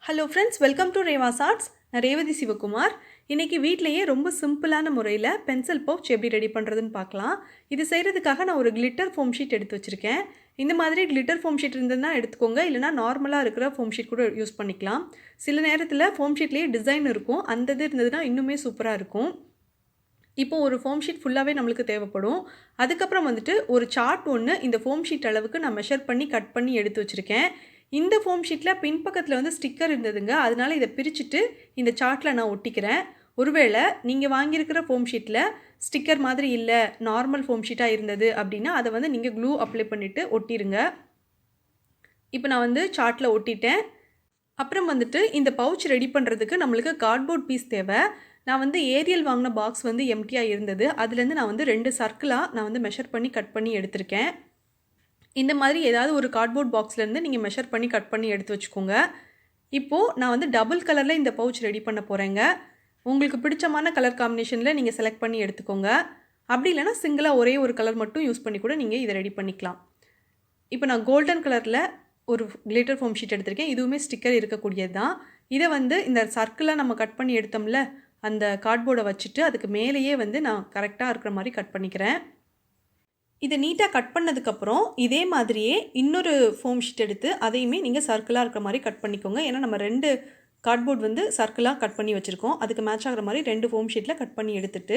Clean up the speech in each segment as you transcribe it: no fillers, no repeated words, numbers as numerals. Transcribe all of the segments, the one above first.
Hello friends, welcome to Reva's arts. நான் ரேவதி சிவகுமார். இன்றைக்கி வீட்டிலையே ரொம்ப சிம்பிளான முறையில் பென்சில் பவுச் எப்படி ரெடி பண்ணுறதுன்னு பார்க்கலாம். இது செய்கிறதுக்காக நான் ஒரு கிளிட்டர் ஃபோம் ஷீட் எடுத்து வச்சுருக்கேன். இந்த மாதிரி கிளிட்டர் ஃபோம் ஷீட் இருந்ததுன்னா எடுத்துக்கோங்க, இல்லைனா நார்மலாக இருக்கிற ஃபோம் ஷீட் கூட யூஸ் பண்ணிக்கலாம். சில நேரத்தில் ஃபோம் ஷீட்லேயே டிசைன் இருக்கும், அந்த இது இருந்ததுன்னா இன்னுமே சூப்பராக இருக்கும். இப்போது ஒரு ஃபோம் ஷீட் ஃபுல்லாகவே நம்மளுக்கு தேவைப்படும். அதுக்கப்புறம் வந்துட்டு ஒரு சார்ட் ஒன்று இந்த ஃபோம் ஷீட் அளவுக்கு நான் மெஷர் பண்ணி கட் பண்ணி எடுத்து வச்சுருக்கேன். இந்த ஃபோம் ஷீட்டில் பின்பக்கத்தில் வந்து ஸ்டிக்கர் இருந்ததுங்க, அதனால் இதை பிரிச்சுட்டு இந்த சார்ட்டில் நான் ஒட்டிக்கிறேன். ஒருவேளை நீங்கள் வாங்கியிருக்கிற ஃபோம் ஷீட்டில் ஸ்டிக்கர் மாதிரி இல்லை, நார்மல் ஃபோம் ஷீட்டாக இருந்தது அப்படின்னா அதை வந்து நீங்கள் க்ளூ அப்ளை பண்ணிவிட்டு ஒட்டிடுங்க. இப்போ நான் வந்து சார்ட்டில் ஒட்டிட்டேன். அப்புறம் வந்துட்டு இந்த பவுச் ரெடி பண்ணுறதுக்கு நம்மளுக்கு கார்ட்போர்ட் பீஸ் தேவை. நான் வந்து ஏரியல் வாங்கின பாக்ஸ் வந்து எம்டியாக இருந்தது, அதுலேருந்து நான் வந்து 2 சர்க்கிளாக நான் வந்து மெஷர் பண்ணி கட் பண்ணி எடுத்திருக்கேன். இந்த மாதிரி ஏதாவது ஒரு கார்ட்போர்ட் பாக்ஸ்லேருந்து நீங்கள் மெஷர் பண்ணி கட் பண்ணி எடுத்து வச்சுக்கோங்க. இப்போது நான் வந்து டபுள் கலரில் இந்த பவுச் ரெடி பண்ண போகிறேங்க. உங்களுக்கு பிடிச்சமான கலர் காம்பினேஷனில் நீங்கள் செலக்ட் பண்ணி எடுத்துக்கோங்க. அப்படி இல்லைனா சிங்கிளாக ஒரே ஒரு கலர் மட்டும் யூஸ் பண்ணி கூட நீங்கள் இதை ரெடி பண்ணிக்கலாம். இப்போ நான் கோல்டன் கலரில் ஒரு கிளிட்டர் ஃபோம் ஷீட் எடுத்திருக்கேன். இதுவுமே ஸ்டிக்கர் இருக்கக்கூடியது தான். இதை வந்து இந்த சர்க்கிளாக நம்ம கட் பண்ணி எடுத்தோம்ல, அந்த கார்ட்போர்டை வச்சுட்டு அதுக்கு மேலேயே வந்து நான் கரெக்டாக இருக்கிற மாதிரி கட் பண்ணிக்கிறேன். இதை நீட்டாக கட் பண்ணதுக்கப்புறம் இதே மாதிரியே இன்னொரு ஃபோம் ஷீட் எடுத்து அதையுமே நீங்கள் சர்க்கிளாக இருக்கிற மாதிரி கட் பண்ணிக்கோங்க. ஏன்னா நம்ம 2 கார்ட்போர்ட் வந்து சர்க்கிளாக கட் பண்ணி வச்சுருக்கோம். அதுக்கு மேட்ச் ஆகிற மாதிரி 2 ஃபோம் ஷீட்டில் கட் பண்ணி எடுத்துகிட்டு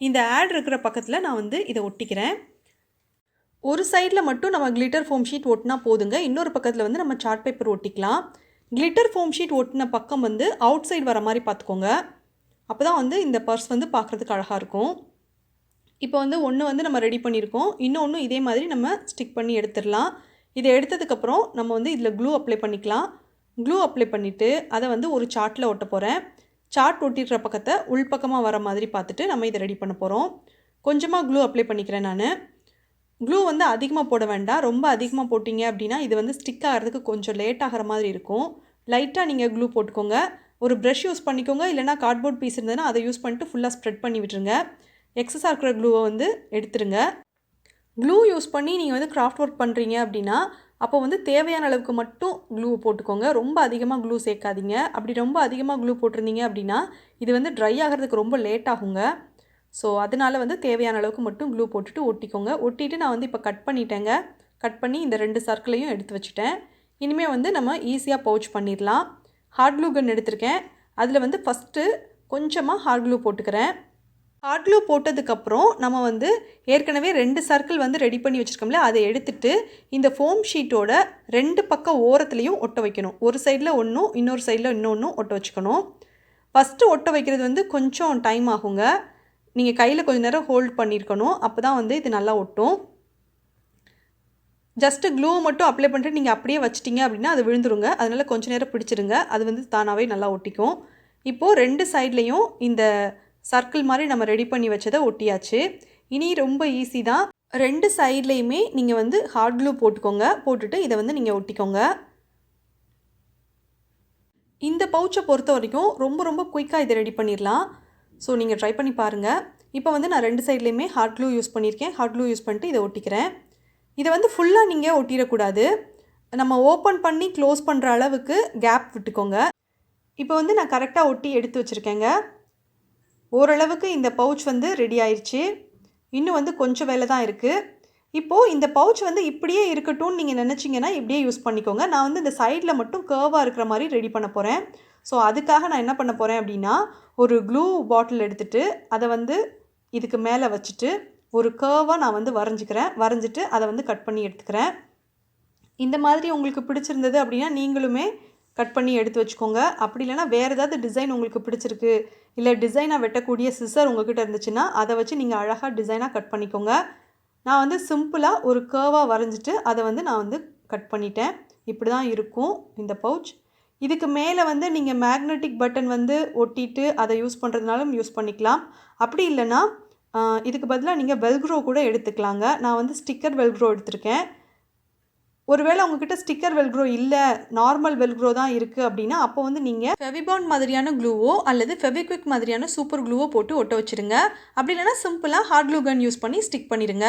இந்த ஆட் இருக்கிற பக்கத்தில் நான் வந்து இதை ஒட்டிக்கிறேன். ஒரு சைடில் மட்டும் நம்ம கிளிட்டர் ஃபோம் ஷீட் ஒட்டினா போதுங்க. இன்னொரு பக்கத்தில் வந்து நம்ம சார்ட் பேப்பர் ஒட்டிக்கலாம். கிளிட்டர் ஃபோம் ஷீட் ஒட்டின பக்கம் வந்து அவுட் சைடு வர மாதிரி பார்த்துக்கோங்க. அப்போ தான் வந்து இந்த பர்ஸ் வந்து பார்க்குறதுக்கு அழகாக இருக்கும். இப்போ வந்து ஒன்று வந்து நம்ம ரெடி பண்ணியிருக்கோம், இன்னொன்று இதே மாதிரி நம்ம ஸ்டிக் பண்ணி எடுத்துடலாம். இதை எடுத்ததுக்கப்புறம் நம்ம வந்து இதில் க்ளூ அப்ளை பண்ணிக்கலாம். க்ளூ அப்ளை பண்ணிவிட்டு அதை வந்து ஒரு சார்ட்டில் ஒட்ட போகிறேன். சார்ட் ஒட்டிடுற பக்கத்தை உள்பக்கமாக வர மாதிரி பார்த்துட்டு நம்ம இதை ரெடி பண்ண போகிறோம். கொஞ்சமாக க்ளூ அப்ளை பண்ணிக்கிறேன் நான். க்ளூ வந்து அதிகமாக போட வேண்டாம். ரொம்ப அதிகமாக போட்டிங்க அப்படின்னா இது வந்து ஸ்டிக் ஆகிறதுக்கு கொஞ்சம் லேட் ஆகிற மாதிரி இருக்கும். லைட்டாக நீங்கள் க்ளூ போட்டுக்கோங்க. ஒரு ப்ரஷ் யூஸ் பண்ணிக்கோங்க, இல்லைனா கார்ட்போர்ட் பீஸ் இருந்ததுன்னா அதை யூஸ் பண்ணிட்டு ஃபுல்லாக ஸ்ப்ரெட் பண்ணி விட்டுருங்க. எக்ஸஸாக இருக்கிற க்ளூவை வந்து எடுத்துருங்க. க்ளூ யூஸ் பண்ணி நீங்கள் வந்து கிராஃப்ட் ஒர்க் பண்ணுறீங்க அப்படின்னா அப்போ வந்து தேவையான அளவுக்கு மட்டும் க்ளூவை போட்டுக்கோங்க. ரொம்ப அதிகமாக க்ளூ சேர்க்காதீங்க. அப்படி ரொம்ப அதிகமாக க்ளூ போட்டிருந்தீங்க அப்படின்னா இது வந்து ட்ரை ஆகிறதுக்கு ரொம்ப லேட் ஆகுங்க. ஸோ அதனால் வந்து தேவையான அளவுக்கு மட்டும் க்ளூ போட்டுட்டு ஒட்டிக்கோங்க. ஒட்டிட்டு நான் வந்து இப்போ கட் பண்ணிட்டேங்க. கட் பண்ணி இந்த 2 சர்க்கிளையும் எடுத்து வச்சுட்டேன். இனிமேல் வந்து நம்ம ஈஸியாக பவுச் பண்ணிடலாம். ஹார்ட் க்ளூ கன் எடுத்திருக்கேன். அதில் வந்து ஃபஸ்ட்டு கொஞ்சமாக ஹார்ட் க்ளூ போட்டுக்கிறேன். ஹார்ட் க்ளூ போட்டதுக்கப்புறம் நம்ம வந்து ஏற்கனவே 2 சர்க்கிள் வந்து ரெடி பண்ணி வச்சுருக்கோம்ல, அதை எடுத்துகிட்டு இந்த ஃபோம் ஷீட்டோட 2 பக்கம் ஓரத்துலேயும் ஒட்ட வைக்கணும். ஒரு சைடில் ஒன்றும் இன்னொரு சைடில் இன்னொன்றும் ஒட்ட வச்சுக்கணும். ஃபஸ்ட்டு ஒட்ட வைக்கிறது வந்து கொஞ்சம் டைம் ஆகுங்க. நீங்கள் கையில் கொஞ்சம் நேரம் ஹோல்ட் பண்ணியிருக்கணும், அப்போ தான் வந்து இது நல்லா ஒட்டும். ஜஸ்ட்டு க்ளூவை மட்டும் அப்ளை பண்ணிட்டு நீங்கள் அப்படியே வச்சிட்டிங்க அப்படின்னா அது விழுந்துருங்க. அதனால் கொஞ்சம் நேரம் பிடிச்சிருங்க, அது வந்து தானாகவே நல்லா ஒட்டிக்கும். இப்போது 2 சைட்லேயும் இந்த சர்க்கிள் மாதிரி நம்ம ரெடி பண்ணி வச்சதை ஒட்டியாச்சு. இனி ரொம்ப ஈஸி தான். 2 சைட்லேயுமே நீங்கள் வந்து ஹார்ட் க்ளூ போட்டுக்கோங்க. போட்டுட்டு இதை வந்து நீங்கள் ஒட்டிக்கோங்க. இந்த பவுச்சை பொறுத்த வரைக்கும் ரொம்ப ரொம்ப குயிக்காக இதை ரெடி பண்ணிடலாம். ஸோ நீங்கள் ட்ரை பண்ணி பாருங்கள். இப்போ வந்து நான் 2 சைட்லேயுமே ஹார்ட் க்ளூ யூஸ் பண்ணியிருக்கேன். ஹார்ட் க்ளூ யூஸ் பண்ணிட்டு இதை ஒட்டிக்கிறேன். இதை வந்து ஃபுல்லாக நீங்கள் ஒட்டிடக்கூடாது. நம்ம ஓப்பன் பண்ணி க்ளோஸ் பண்ணுற அளவுக்கு கேப் விட்டுக்கோங்க. இப்போ வந்து நான் கரெக்டாக ஒட்டி எடுத்து வச்சுருக்கேங்க. ஓரளவுக்கு இந்த பவுச் வந்து ரெடி ஆயிடுச்சு. இன்னும் வந்து கொஞ்சம் வேலை தான் இருக்குது. இப்போது இந்த பவுச் வந்து இப்படியே இருக்கட்டும்னு நீங்கள் நினச்சிங்கன்னா இப்படியே யூஸ் பண்ணிக்கோங்க. நான் வந்து இந்த சைடில் மட்டும் கர்வாக இருக்கிற மாதிரி ரெடி பண்ண போகிறேன். ஸோ அதுக்காக நான் என்ன பண்ண போகிறேன் அப்படின்னா, ஒரு க்ளூ பாட்டில் எடுத்துகிட்டு அதை வந்து இதுக்கு மேலே வச்சுட்டு ஒரு கர்வாக நான் வந்து வரைஞ்சிட்டு அதை வந்து கட் பண்ணி எடுத்துக்கிறேன். இந்த மாதிரி உங்களுக்கு பிடிச்சிருந்தது அப்படின்னா நீங்களுமே கட் பண்ணி எடுத்து வச்சுக்கோங்க. அப்படி இல்லைனா வேறு ஏதாவது டிசைன் உங்களுக்கு பிடிச்சிருக்கு, இல்லை டிசைனாக வெட்டக்கூடிய சிசர் உங்கள்கிட்ட இருந்துச்சுன்னா அதை வச்சு நீங்கள் அழகாக டிசைனாக கட் பண்ணிக்கோங்க. நான் வந்து சிம்பிளாக ஒரு கர்வாக வரைஞ்சிட்டு அதை வந்து நான் வந்து கட் பண்ணிட்டேன். இப்படி தான் இருக்கும் இந்த பவுச். இதுக்கு மேலே வந்து நீங்கள் மேக்னெட்டிக் பட்டன் வந்து ஒட்டிட்டு அதை யூஸ் பண்ணுறதுனாலும் யூஸ் பண்ணிக்கலாம். அப்படி இல்லைனா இதுக்கு பதிலாக நீங்கள் வெல்க்ரோ கூட எடுத்துக்கலாங்க. நான் வந்து ஸ்டிக்கர் வெல்க்ரோ எடுத்திருக்கேன். ஒருவேளை உங்ககிட்ட ஸ்டிக்கர் வெல்க்ரோ இல்லை, நார்மல் வெல்க்ரோ தான் இருக்குது அப்படின்னா அப்போ வந்து நீங்கள் ஃபெவிபாண்ட் மாதிரியான க்ளூவோ அல்லது ஃபெவிக்விக் மாதிரியான சூப்பர் க்ளூவோ போட்டு ஒட்ட வச்சுருங்க. அப்படி இல்லைனா சிம்பிளாக ஹார்ட் க்ளூ கன் யூஸ் பண்ணி ஸ்டிக் பண்ணிடுங்க.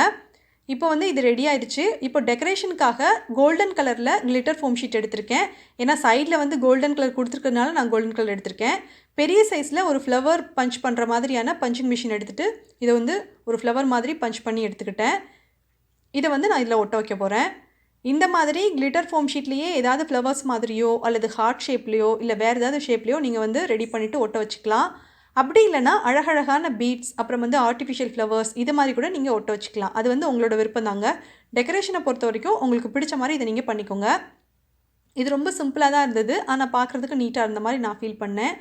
இப்போ வந்து இது ரெடி ஆயிடுச்சு. இப்போ டெக்கரேஷனுக்காக கோல்டன் கலரில் கிளிட்டர் ஃபோம் ஷீட் எடுத்திருக்கேன். ஏன்னா சைடில் வந்து கோல்டன் கலர் கொடுத்துருக்கறதுனால நான் கோல்டன் கலர் எடுத்திருக்கேன். பெரிய சைஸில் ஒரு ஃப்ளவர் பஞ்ச் பண்ணுற மாதிரியான பஞ்சிங் மிஷின் எடுத்துகிட்டு இதை வந்து ஒரு ஃப்ளவர் மாதிரி பஞ்ச் பண்ணி எடுத்துக்கிட்டேன். இதை வந்து நான் இதில் ஒட்ட வைக்க போகிறேன். இந்த மாதிரி கிளிட்டர் ஃபோம் ஷீட்லேயே ஏதாவது ஃப்ளவர்ஸ் மாதிரியோ அல்லது ஹார்ட் ஷேப்லேயோ இல்லை வேறு ஏதாவது ஷேப்லேயோ நீங்கள் வந்து ரெடி பண்ணிவிட்டு ஒட்ட வச்சுக்கலாம். அப்படி இல்லைனா அழகழகான பீட்ஸ் அப்புறம் வந்து ஆர்டிஃபிஷியல் ஃப்ளவர்ஸ் இது மாதிரி கூட நீங்கள் ஒட்ட வச்சுக்கலாம். அது வந்து உங்களோட விருப்பம் தாங்க. டெக்கரேஷனை பொறுத்த வரைக்கும் உங்களுக்கு பிடிச்ச மாதிரி இதை நீங்கள் பண்ணிக்கோங்க. இது ரொம்ப சிம்பிளாக தான் இருந்தது, ஆனால் பார்க்குறதுக்கு நீட்டாக இருந்த மாதிரி நான் ஃபீல் பண்ணேன்.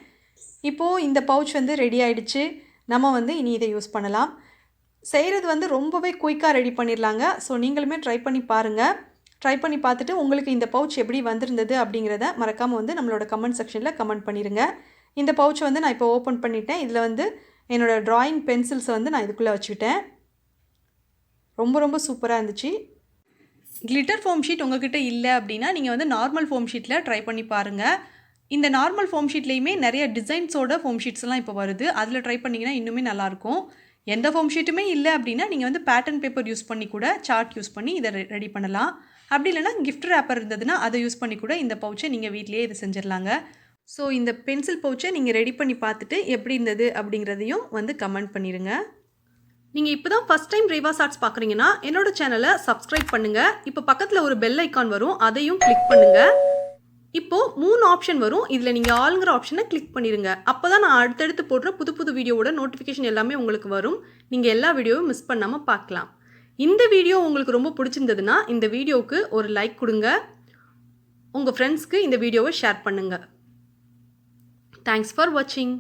இப்போது இந்த பவுச் வந்து ரெடி ஆகிடுச்சு. நம்ம வந்து இனி இதை யூஸ் பண்ணலாம். செய்கிறது வந்து ரொம்பவே குயிக்காக ரெடி பண்ணிடலாங்க. ஸோ நீங்களுமே ட்ரை பண்ணி பாருங்கள். ட்ரை பண்ணி பார்த்துட்டு உங்களுக்கு இந்த பவுச் எப்படி வந்திருந்தது அப்படிங்கிறத மறக்காமல் வந்து நம்மளோட கமெண்ட் செக்ஷனில் கமெண்ட் பண்ணிடுங்க. இந்த பவுச் வந்து நான் இப்போ ஓப்பன் பண்ணிட்டேன். இதில் வந்து என்னோடய ட்ராயிங் பென்சில்ஸை வந்து நான் இதுக்குள்ளே வச்சுக்கிட்டேன். ரொம்ப ரொம்ப சூப்பராக இருந்துச்சு. கிளிட்டர் ஃபோம் ஷீட் உங்கள்கிட்ட இல்லை அப்படின்னா நீங்கள் வந்து நார்மல் ஃபோம் ஷீட்டில் ட்ரை பண்ணி பாருங்கள். இந்த நார்மல் ஃபோம் ஷீட்லேயுமே நிறைய டிசைன்ஸோட ஃபோம் ஷீட்ஸ்லாம் இப்போ வருது. அதில் ட்ரை பண்ணிங்கன்னா இன்னுமே நல்லாயிருக்கும். எந்த ஃபோம் ஷீட்டுமே இல்லை அப்படின்னா நீங்கள் வந்து பேட்டர்ன் பேப்பர் யூஸ் பண்ணி கூட சார்ட் யூஸ் பண்ணி இதை ரெடி பண்ணலாம். அப்படி இல்லைனா கிஃப்ட் ரேப்பர் இருந்ததுன்னா அதை யூஸ் பண்ணி கூட இந்த பவுச்சை நீங்கள் வீட்டிலேயே இது செஞ்சிடலாங்க. ஸோ இந்த பென்சில் பவுச்சை நீங்கள் ரெடி பண்ணி பார்த்துட்டு எப்படி இருந்தது அப்படிங்கிறதையும் வந்து கமெண்ட் பண்ணிடுங்க. நீங்கள் இப்போ தான் ஃபஸ்ட் டைம் ரேவாஸ் ஆர்ட்ஸ் பார்க்குறீங்கன்னா என்னோட சேனலை சப்ஸ்கிரைப் பண்ணுங்கள். இப்போ பக்கத்தில் ஒரு பெல் ஐக்கான் வரும், அதையும் கிளிக் பண்ணுங்கள். இப்போது 3 ஆப்ஷன் வரும். இதில் நீங்கள் ஆளுங்கிற ஆப்ஷனை கிளிக் பண்ணிடுங்க. அப்போ தான் நான் அடுத்தடுத்து போடுற புது புது வீடியோவோட நோட்டிஃபிகேஷன் எல்லாமே உங்களுக்கு வரும். நீங்கள் எல்லா வீடியோவும் மிஸ் பண்ணாமல் பார்க்கலாம். இந்த வீடியோ உங்களுக்கு ரொம்ப பிடிச்சிருந்ததுன்னா இந்த வீடியோவுக்கு ஒரு லைக் கொடுங்க. உங்கள் ஃப்ரெண்ட்ஸ்க்கு இந்த வீடியோவை ஷேர் பண்ணுங்கள். Thanks for watching.